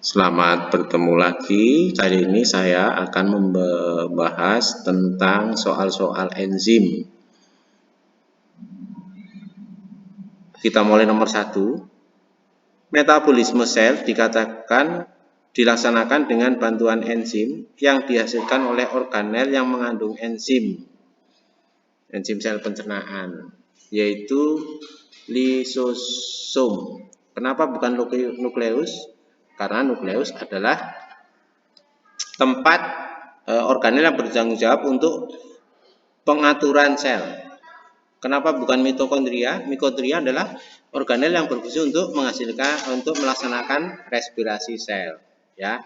Selamat bertemu lagi. Kali ini saya akan membahas tentang soal-soal enzim. Kita mulai nomor 1. Metabolisme sel dikatakan dilaksanakan dengan bantuan enzim yang dihasilkan oleh organel yang mengandung enzim sel pencernaan, yaitu lisosom. Kenapa bukan nukleus? Karena nukleus adalah tempat organel yang bertanggung jawab untuk pengaturan sel. Kenapa bukan mitokondria? Mitokondria adalah organel yang berfungsi untuk melaksanakan respirasi sel, ya.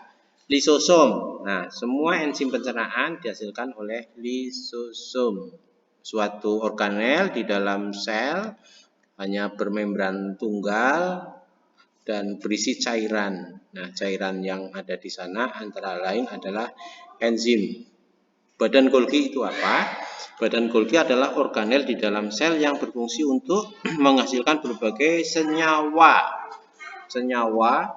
Lisosom. Nah, semua enzim pencernaan dihasilkan oleh lisosom. Suatu organel di dalam sel hanya bermembran tunggal dan berisi cairan. Nah, cairan yang ada di sana antara lain adalah enzim. Badan Golgi itu apa? Badan Golgi adalah organel di dalam sel yang berfungsi untuk menghasilkan berbagai senyawa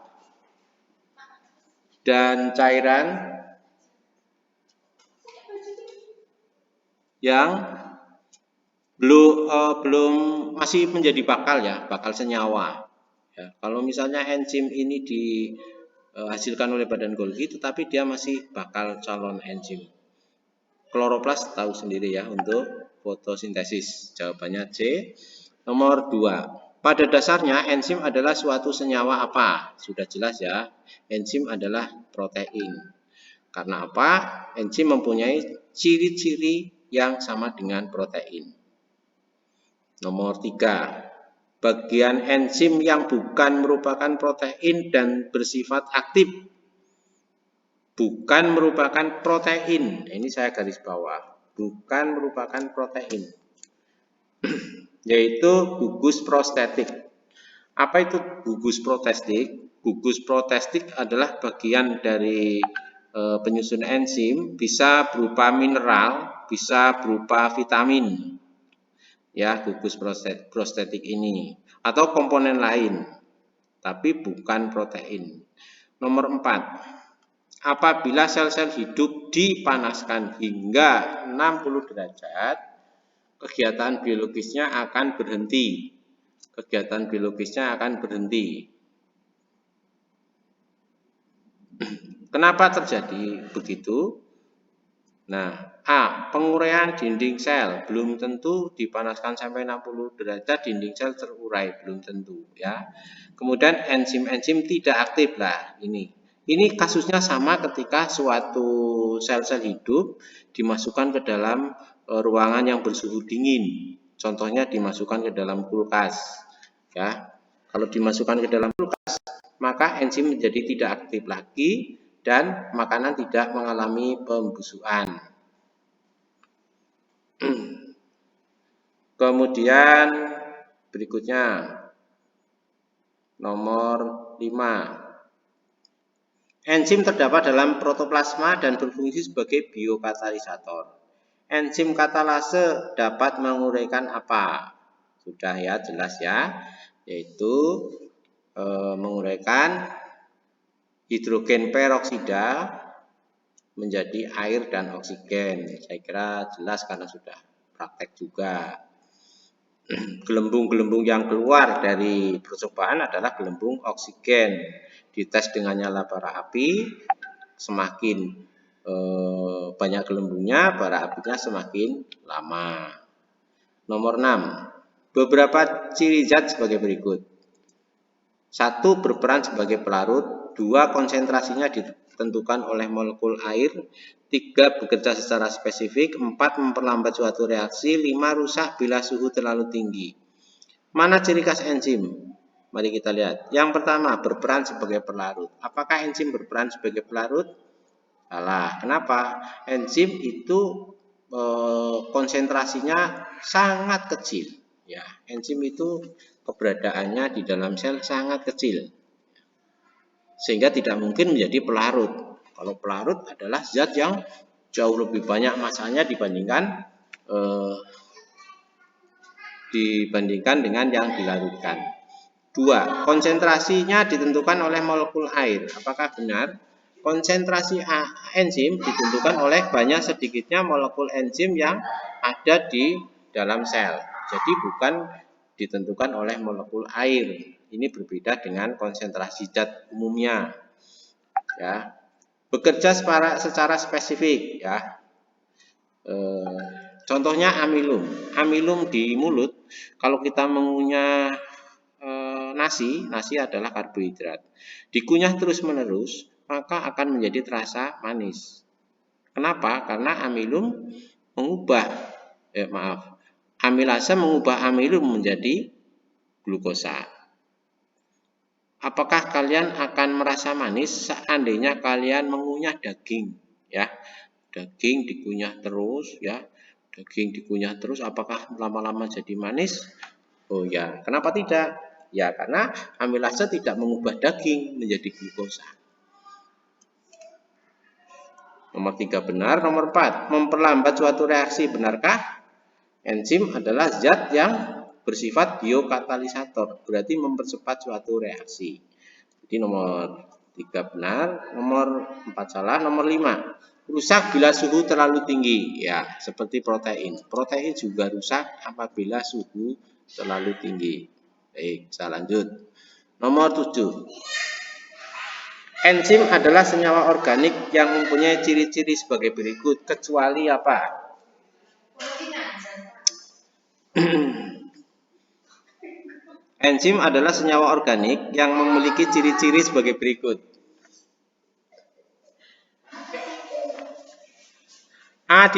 dan cairan yang belum masih menjadi bakal senyawa. Ya, kalau misalnya enzim ini dihasilkan oleh badan Golgi, tetapi dia masih bakal calon enzim. Kloroplas tahu sendiri ya untuk fotosintesis. Jawabannya C. Nomor 2. Pada dasarnya enzim adalah suatu senyawa apa? Sudah jelas ya. Enzim adalah protein. Karena apa? Enzim mempunyai ciri-ciri yang sama dengan protein. Nomor 3. Bagian enzim yang bukan merupakan protein dan bersifat aktif. Bukan merupakan protein. Ini saya garis bawah. Bukan merupakan protein. Yaitu gugus prostetik. Apa itu gugus prostetik? Gugus prostetik adalah bagian dari penyusun enzim, bisa berupa mineral, bisa berupa vitamin. Ya, gugus prostetik ini atau komponen lain, tapi bukan protein. Nomor 4. Apabila sel-sel hidup dipanaskan hingga 60 derajat, kegiatan biologisnya akan berhenti. Kenapa terjadi begitu? Nah, A. Penguraian dinding sel. Belum tentu dipanaskan sampai 60 derajat dinding sel terurai, belum tentu ya. Kemudian enzim-enzim tidak aktif lah ini. Ini kasusnya sama ketika suatu sel-sel hidup dimasukkan ke dalam ruangan yang bersuhu dingin. Contohnya dimasukkan ke dalam kulkas. Ya, kalau dimasukkan ke dalam kulkas, maka enzim menjadi tidak aktif lagi dan makanan tidak mengalami pembusukan. Kemudian berikutnya nomor 5. Enzim terdapat dalam protoplasma dan berfungsi sebagai biokatalisator. Enzim katalase dapat menguraikan apa? Sudah ya, jelas ya, yaitu menguraikan hidrogen peroksida menjadi air dan oksigen. Saya kira jelas karena sudah praktek juga. Gelembung-gelembung yang keluar dari percobaan adalah gelembung oksigen. Dites dengan nyala bara api, semakin banyak gelembungnya, bara apinya semakin lama. Nomor 6. Beberapa ciri zat sebagai berikut. 1. Berperan sebagai pelarut. 2. Konsentrasinya ditentukan oleh molekul air. 3. Bekerja secara spesifik. 4. Memperlambat suatu reaksi. 5. Rusak bila suhu terlalu tinggi. Mana ciri khas enzim? Mari kita lihat. Yang pertama, berperan sebagai pelarut. Apakah enzim berperan sebagai pelarut? Salah. Kenapa? Enzim itu konsentrasinya sangat kecil. Ya, enzim itu keberadaannya di dalam sel sangat kecil, sehingga tidak mungkin menjadi pelarut. Kalau pelarut adalah zat yang jauh lebih banyak masanya dibandingkan dengan yang dilarutkan. 2. Konsentrasinya ditentukan oleh molekul air. Apakah benar? Konsentrasi enzim ditentukan oleh banyak sedikitnya molekul enzim yang ada di dalam sel. Jadi bukan ditentukan oleh molekul air. Ini berbeda dengan konsentrasi zat umumnya. Ya. Bekerja secara spesifik, ya. Contohnya amilum. Amilum di mulut, kalau kita mengunyah nasi adalah karbohidrat. Dikunyah terus-menerus, maka akan menjadi terasa manis. Kenapa? Karena amilase mengubah amilum menjadi glukosa. Apakah kalian akan merasa manis seandainya kalian mengunyah daging, ya? Daging dikunyah terus, ya. Daging dikunyah terus, apakah lama-lama jadi manis? Oh ya, kenapa tidak? Ya, karena amilase tidak mengubah daging menjadi glukosa. Nomor 3 benar. Nomor 4, memperlambat suatu reaksi. Benarkah? Enzim adalah zat yang bersifat biokatalisator, berarti mempercepat suatu reaksi. Jadi nomor 3 benar, nomor 4 salah. Nomor 5, rusak bila suhu terlalu tinggi. Ya, seperti protein. Protein juga rusak apabila suhu terlalu tinggi. Baik, saya lanjut. Nomor 7. Enzim adalah senyawa organik yang mempunyai ciri-ciri sebagai berikut, kecuali apa? Enzim adalah senyawa organik yang memiliki ciri-ciri sebagai berikut. A.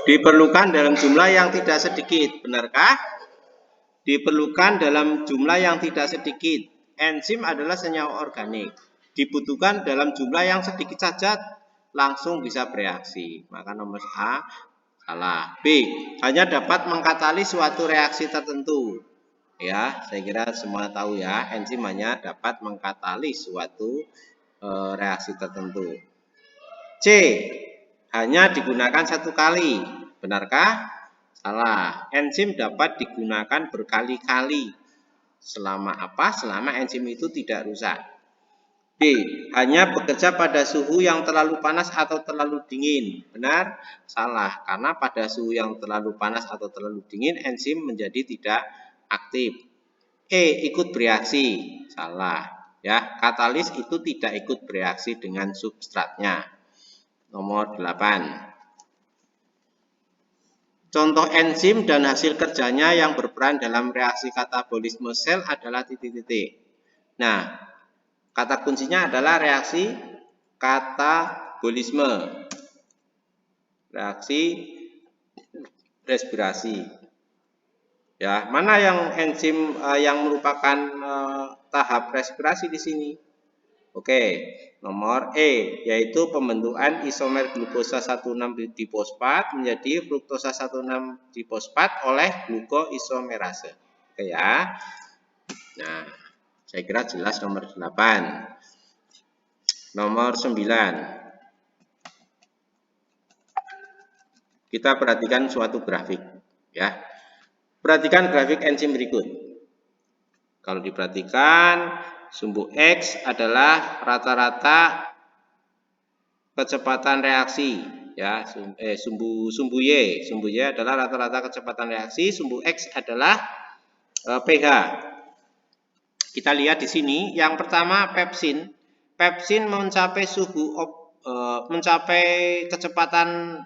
Diperlukan dalam jumlah yang tidak sedikit. Benarkah? Diperlukan dalam jumlah yang tidak sedikit. Enzim adalah senyawa organik. Dibutuhkan dalam jumlah yang sedikit saja, langsung bisa bereaksi. Maka nomor A salah. B. Hanya dapat mengkatalis suatu reaksi tertentu. Ya, saya kira semua tahu ya, enzim hanya dapat mengkatalis suatu reaksi tertentu. C. Hanya digunakan satu kali. Benarkah? Salah. Enzim dapat digunakan berkali-kali. Selama apa? Selama enzim itu tidak rusak. D. Hanya bekerja pada suhu yang terlalu panas atau terlalu dingin. Benar? Salah. Karena pada suhu yang terlalu panas atau terlalu dingin, enzim menjadi tidak aktif. E. Ikut bereaksi. Salah. Ya, katalis itu tidak ikut bereaksi dengan substratnya. Nomor 8. Contoh enzim dan hasil kerjanya yang berperan dalam reaksi katabolisme sel adalah titik-titik. Nah, kata kuncinya adalah reaksi katabolisme. Reaksi respirasi. Ya, mana yang enzim yang merupakan tahap respirasi di sini? Oke, nomor E, yaitu pembentukan isomer glukosa 16-difosfat menjadi fruktosa 16-difosfat oleh glukoisomerase. Oke ya. Nah, saya kira jelas nomor 8. Nomor 9. Kita perhatikan suatu grafik, ya. Perhatikan grafik enzim berikut. Kalau diperhatikan, sumbu X adalah rata-rata kecepatan reaksi, ya. Sumbu Y adalah rata-rata kecepatan reaksi, sumbu X adalah pH. Kita lihat di sini, yang pertama pepsin. Pepsin mencapai mencapai kecepatan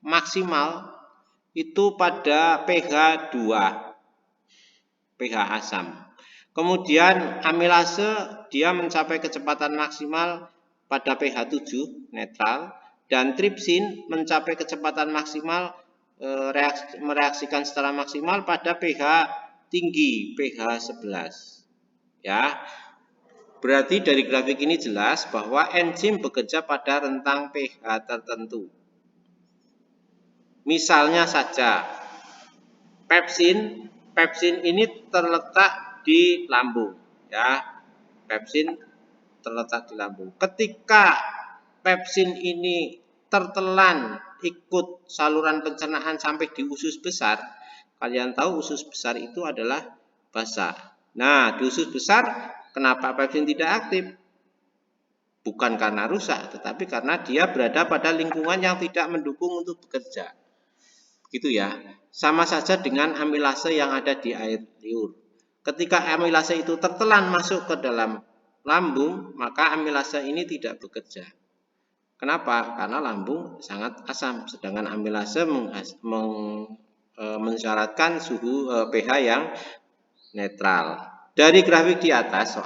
maksimal itu pada pH 2, pH asam. Kemudian amilase dia mencapai kecepatan maksimal pada pH 7 netral, dan tripsin mencapai kecepatan maksimal mereaksikan secara maksimal pada pH tinggi, pH 11. Ya. Berarti dari grafik ini jelas bahwa enzim bekerja pada rentang pH tertentu. Misalnya saja pepsin ini terletak di lambung, ya. Pepsin terletak di lambung. Ketika pepsin ini tertelan ikut saluran pencernaan sampai di usus besar, kalian tahu usus besar itu adalah basah. Nah, di usus besar kenapa pepsin tidak aktif? Bukan karena rusak, tetapi karena dia berada pada lingkungan yang tidak mendukung untuk bekerja. Gitu ya. Sama saja dengan amilase yang ada di air liur. Ketika amilase itu tertelan masuk ke dalam lambung, maka amilase ini tidak bekerja. Kenapa? Karena lambung sangat asam, sedangkan amilase mensyaratkan suhu pH yang netral. Dari grafik di atas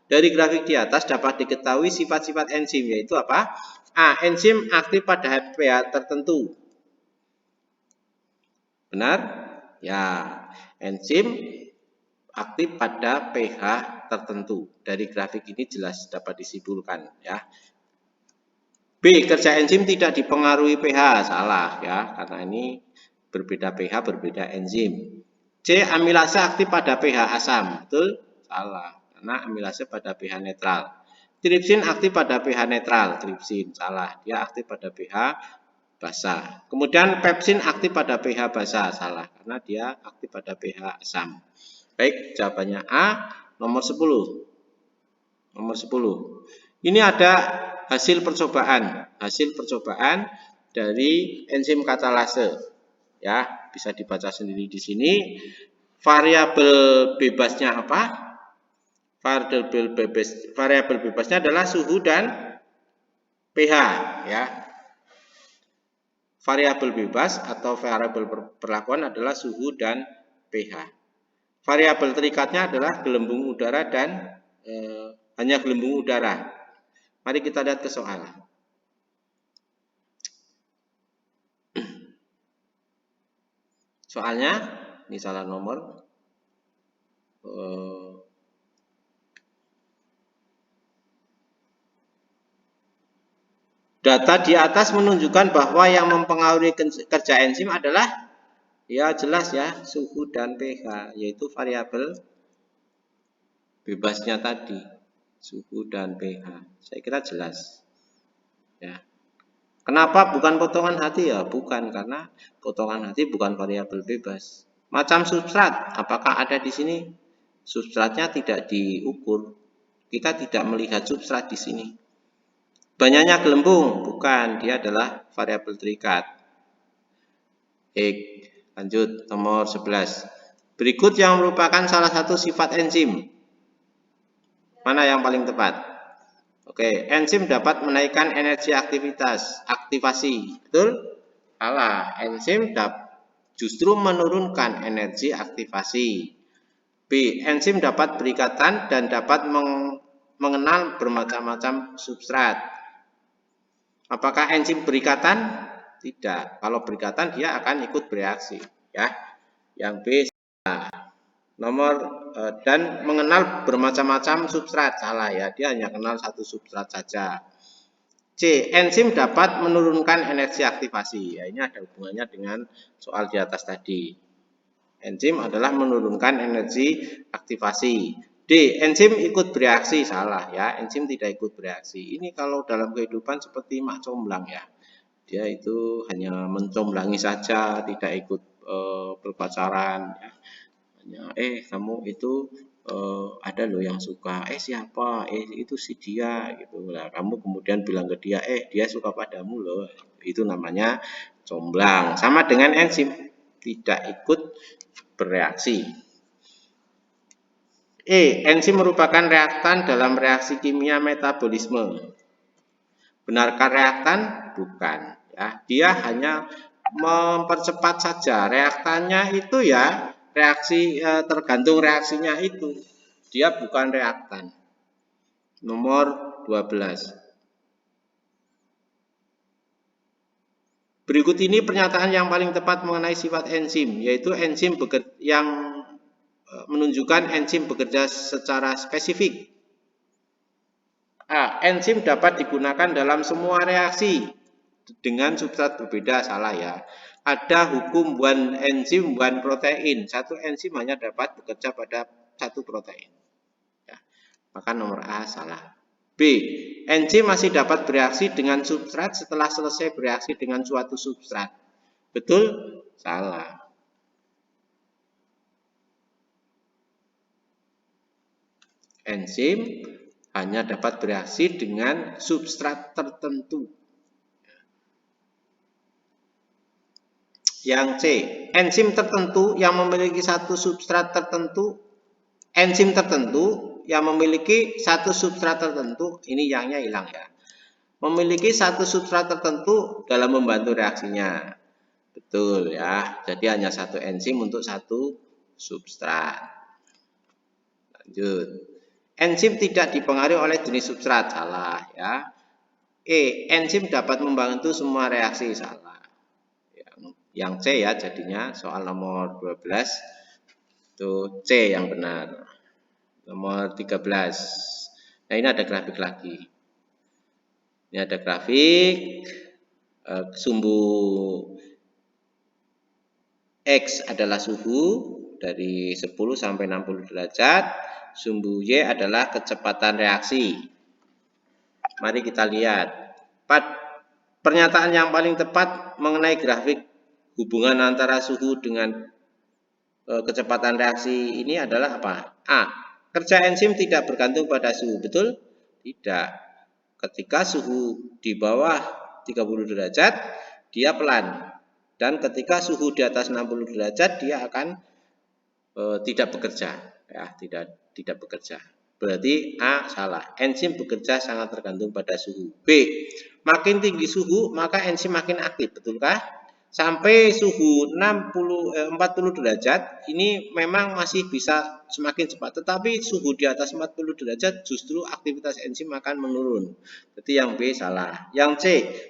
dari grafik di atas dapat diketahui sifat-sifat enzim, yaitu apa? A. Enzim aktif pada pH tertentu. Benar? Ya, enzim aktif pada pH tertentu. Dari grafik ini jelas dapat disimpulkan, ya. B. Kerja enzim tidak dipengaruhi pH. Salah, ya, karena ini berbeda pH, berbeda enzim. C. Amilase aktif pada pH asam. Betul? Salah, karena amilase pada pH netral. Tripsin aktif pada pH netral. Tripsin, salah, dia aktif pada pH basah. Kemudian pepsin aktif pada pH basah. Salah, karena dia aktif pada pH asam. Baik, jawabannya A, nomor 10. Nomor 10. Ini ada hasil percobaan dari enzim katalase. Ya, bisa dibaca sendiri di sini. Variabel bebasnya apa? Variabel bebasnya adalah suhu dan pH, ya. Variabel bebas atau variabel perlakuan adalah suhu dan pH. Variabel terikatnya adalah gelembung udara dan hanya gelembung udara. Mari kita lihat ke soal. Soalnya, ini salah nomor. Data di atas menunjukkan bahwa yang mempengaruhi kerja enzim adalah, ya jelas ya, suhu dan pH, yaitu variabel bebasnya tadi, suhu dan pH. Saya kira jelas. Ya. Kenapa bukan potongan hati? Ya bukan, karena potongan hati bukan variabel bebas. Macam substrat, apakah ada di sini? Substratnya tidak diukur. Kita tidak melihat substrat di sini. Banyaknya gelembung, bukan, dia adalah variabel terikat. Baik, lanjut nomor 11. Berikut yang merupakan salah satu sifat enzim. Mana yang paling tepat? Oke, enzim dapat menaikkan energi aktivasi. Betul? Salah, enzim justru menurunkan energi aktivasi. B. Enzim dapat berikatan dan dapat mengenal bermacam-macam substrat. Apakah enzim berikatan? Tidak. Kalau berikatan dia akan ikut bereaksi, ya. Yang B salah. Nomor dan mengenal bermacam-macam substrat, salah ya, dia hanya kenal satu substrat saja. C. Enzim dapat menurunkan energi aktivasi. Ya, ini ada hubungannya dengan soal di atas tadi. Enzim adalah menurunkan energi aktivasi. D. Enzim ikut bereaksi, salah ya, enzim tidak ikut bereaksi. Ini kalau dalam kehidupan seperti mak comblang ya, dia itu hanya mencomblangi saja, tidak ikut berpacaran ya. Kamu itu ada loh yang suka, siapa, itu si dia gitu. Nah, kamu kemudian bilang ke dia, dia suka padamu loh, itu namanya comblang. Sama dengan enzim, tidak ikut bereaksi. Enzim merupakan reaktan dalam reaksi kimia metabolisme. Benarkah reaktan? Bukan ya, dia hanya mempercepat saja. Reaktannya itu ya reaksi, tergantung reaksinya itu. Dia bukan reaktan. Nomor 12. Berikut ini pernyataan yang paling tepat mengenai sifat enzim, yaitu enzim yang menunjukkan enzim bekerja secara spesifik. A. Enzim dapat digunakan dalam semua reaksi dengan substrat berbeda, salah ya. Ada hukum one enzim one protein. Satu enzim hanya dapat bekerja pada satu protein. Ya. Maka nomor A salah. B. Enzim masih dapat bereaksi dengan substrat setelah selesai bereaksi dengan suatu substrat. Betul? Salah. Enzim hanya dapat bereaksi dengan substrat tertentu. Yang C. Enzim tertentu yang memiliki satu substrat tertentu. Enzim tertentu yang memiliki satu substrat tertentu, ini yangnya hilang ya. Memiliki satu substrat tertentu dalam membantu reaksinya. Betul ya. Jadi hanya satu enzim untuk satu substrat. Lanjut. Enzim tidak dipengaruhi oleh jenis substrat. Salah ya. E. Enzim dapat membantu semua reaksi. Salah. Yang C ya jadinya soal nomor 12. Itu C yang benar. Nomor 13. Nah ini ada grafik lagi. Ini ada grafik sumbu X adalah suhu dari 10 sampai 60 derajat. Sumbu Y adalah kecepatan reaksi. Mari kita lihat. Pernyataan yang paling tepat mengenai grafik hubungan antara suhu dengan kecepatan reaksi ini adalah apa? A. Kerja enzim tidak bergantung pada suhu, betul? Tidak. Ketika suhu di bawah 30 derajat, dia pelan. Dan ketika suhu di atas 60 derajat, dia akan tidak bekerja. Ya, tidak bekerja. Berarti A salah. Enzim bekerja sangat tergantung pada suhu. B. Makin tinggi suhu, maka enzim makin aktif, betulkah? Sampai suhu 40 derajat ini memang masih bisa semakin cepat, tetapi suhu di atas 40 derajat justru aktivitas enzim akan menurun. Berarti yang B salah. Yang C,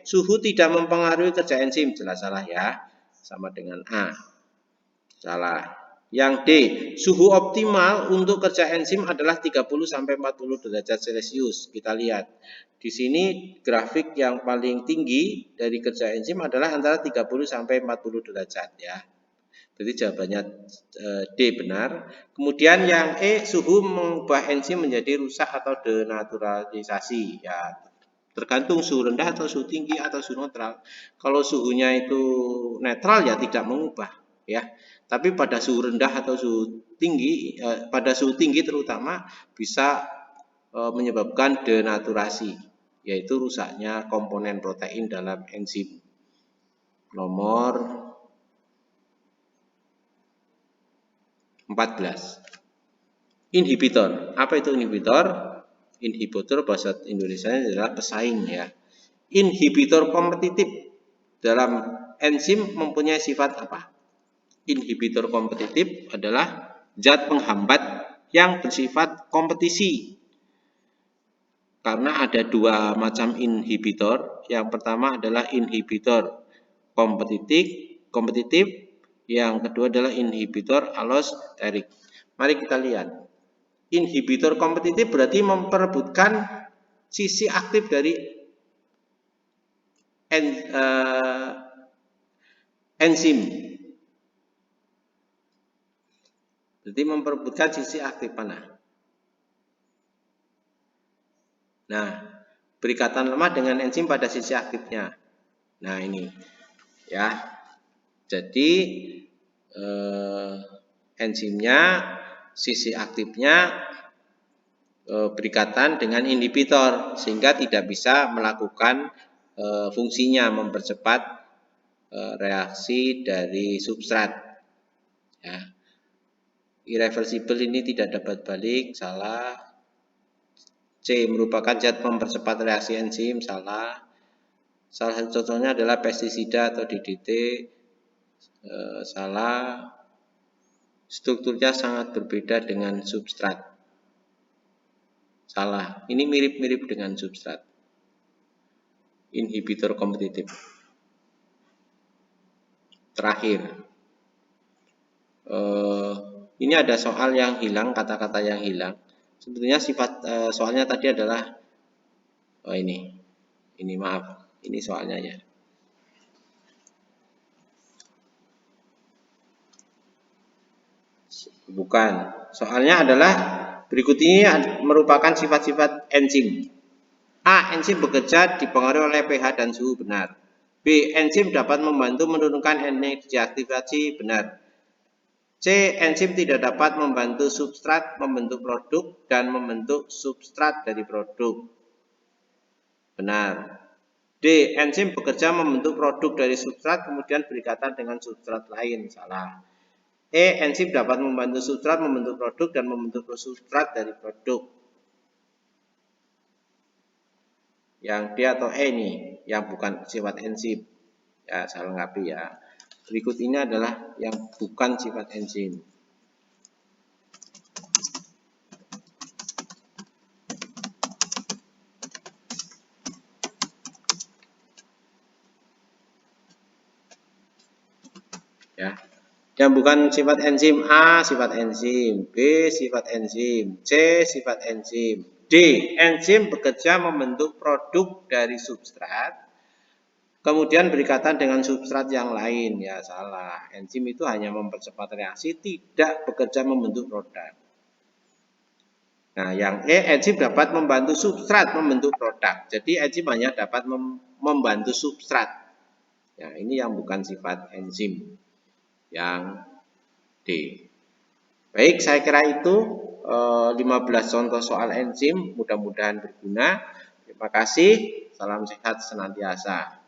suhu tidak mempengaruhi kerja enzim. Jelas salah ya. Sama dengan A. Salah. Yang D, suhu optimal untuk kerja enzim adalah 30 sampai 40 derajat Celcius. Kita lihat. Di sini grafik yang paling tinggi dari kerja enzim adalah antara 30 sampai 40 derajat ya. Jadi jawabannya D benar. Kemudian yang E, suhu mengubah enzim menjadi rusak atau denaturalisasi ya. Tergantung suhu rendah atau suhu tinggi atau suhu netral. Kalau suhunya itu netral ya tidak mengubah ya. Tapi pada suhu rendah atau suhu tinggi, pada suhu tinggi terutama bisa menyebabkan denaturasi, yaitu rusaknya komponen protein dalam enzim. Nomor 14. Inhibitor. Apa itu inhibitor? Inhibitor bahasa Indonesia adalah pesaing ya. Inhibitor kompetitif dalam enzim mempunyai sifat apa? Inhibitor kompetitif adalah zat penghambat yang bersifat kompetisi. Karena ada dua macam inhibitor. Yang pertama adalah inhibitor kompetitif, yang kedua adalah inhibitor allosterik. Mari kita lihat. Inhibitor kompetitif berarti memperebutkan sisi aktif dari enzim. Jadi memperebutkan sisi aktif mana? Nah, berikatan lemah dengan enzim pada sisi aktifnya. Nah, ini ya. Jadi enzimnya, sisi aktifnya berikatan dengan inhibitor sehingga tidak bisa melakukan fungsinya mempercepat reaksi dari substrat. Ya. Irreversible ini tidak dapat balik, salah. C. Merupakan zat mempercepat reaksi enzim, salah. Salah satu contohnya adalah pestisida atau DDT, salah. Strukturnya sangat berbeda dengan substrat, salah. Ini mirip-mirip dengan substrat. Inhibitor kompetitif. Terakhir, ini ada soal yang hilang, kata-kata yang hilang. Sebetulnya sifat soalnya tadi adalah ini maaf, ini soalnya ya. Bukan, soalnya adalah berikut ini merupakan sifat-sifat enzim. A. Enzim bekerja dipengaruhi oleh pH dan suhu, benar. B. Enzim dapat membantu menurunkan energi aktivasi, benar. C. Enzim tidak dapat membantu substrat membentuk produk dan membentuk substrat dari produk, benar. D. Enzim bekerja membentuk produk dari substrat kemudian berikatan dengan substrat lain, salah. E. Enzim dapat membantu substrat membentuk produk dan membentuk substrat dari produk. Yang D atau E nih, yang bukan sifat enzim. Ya, saya lengkapi ya. Berikut ini adalah yang bukan sifat enzim. Ya. Yang bukan sifat enzim: A. Sifat enzim. B. Sifat enzim. C. Sifat enzim. D. Enzim bekerja membentuk produk dari substrat, kemudian berikatan dengan substrat yang lain. Ya, salah. Enzim itu hanya mempercepat reaksi, tidak bekerja membentuk produk. Nah, yang E, enzim dapat membantu substrat membentuk produk. Jadi enzim hanya dapat membantu substrat. Ya, ini yang bukan sifat enzim. Yang D. Baik, saya kira itu 15 contoh soal enzim, mudah-mudahan berguna. Terima kasih, salam sehat senantiasa.